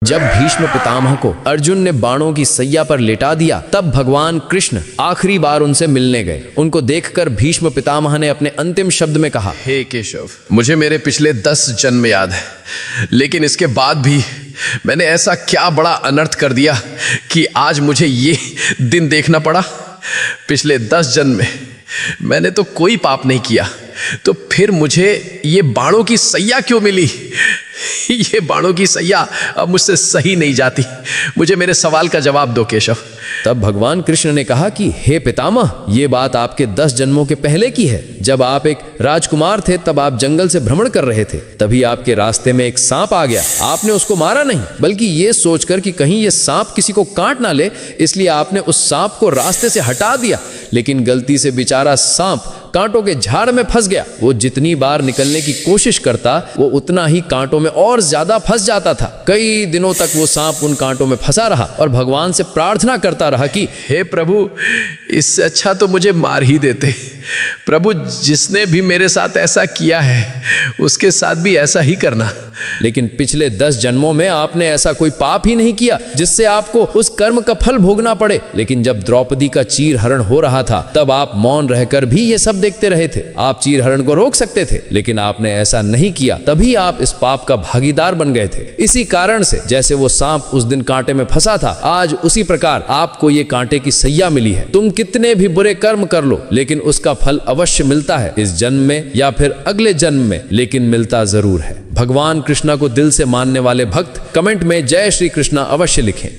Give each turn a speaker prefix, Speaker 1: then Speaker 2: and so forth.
Speaker 1: जब भीष्म पितामह को अर्जुन ने बाणों की सैया पर लेटा दिया, तब भगवान कृष्ण आखिरी बार उनसे मिलने गए। उनको देखकर भीष्म पितामह ने अपने अंतिम शब्द में कहा,
Speaker 2: हे केशव, मुझे मेरे पिछले 10 जन्म याद है, लेकिन इसके बाद भी मैंने ऐसा क्या बड़ा अनर्थ कर दिया कि आज मुझे ये दिन देखना पड़ा। पिछले 10 जन्म में मैंने तो कोई पाप नहीं किया, तो फिर मुझे ये बाणों की सैया क्यों मिली? ये बाणों की सैया अब मुझसे सही नहीं जाती। मुझे मेरे सवाल का जवाब दो केशव।
Speaker 1: तब भगवान कृष्ण ने कहा कि हे पितामह, ये बात आपके 10 जन्मों के पहले की है। जब आप एक राजकुमार थे, तब आप जंगल से भ्रमण कर रहे थे। तभी आपके रास्ते में एक सांप आ गया। आपने उसको मारा नहीं, बल्कि ये सोचकर कि कहीं ये सांप किसी को काट ना ले, इसलिए आपने उस सांप को रास्ते से हटा दिया। लेकिन गलती से बेचारा सांप कांटों के झाड़ में फंस गया। वो जितनी बार निकलने की कोशिश करता, वो उतना ही कांटों में और ज्यादा फंस जाता था। कई दिनों तक वो सांप उन कांटों में फंसा रहा और भगवान से प्रार्थना करता रहा कि
Speaker 2: हे प्रभु, इससे अच्छा तो मुझे मार ही देते। प्रभु, जिसने भी मेरे साथ ऐसा किया है, उसके साथ भी ऐसा ही करना।
Speaker 1: लेकिन पिछले 10 जन्मों में आपने ऐसा कोई पाप ही नहीं किया जिससे आपको उस कर्म का फल भोगना पड़े। लेकिन जब द्रौपदी का चीरहरण हो रहा था, तब आप मौन रहकर भी ये सब देखते रहे थे। आप चीरहरण को रोक सकते थे, लेकिन आपने ऐसा नहीं किया। तभी आप इस पाप का भागीदार बन गए थे। इसी कारण से जैसे वो सांप उस दिन कांटे में फंसा था, आज उसी प्रकार आपको ये कांटे की सैया मिली है। तुम कितने भी बुरे कर्म कर लो, लेकिन उसका फल अवश्य मिलता है, इस जन्म में या फिर अगले जन्म में, लेकिन मिलता जरूर है। भगवान कृष्णा को दिल से मानने वाले भक्त कमेंट में जय श्री कृष्णा अवश्य लिखें।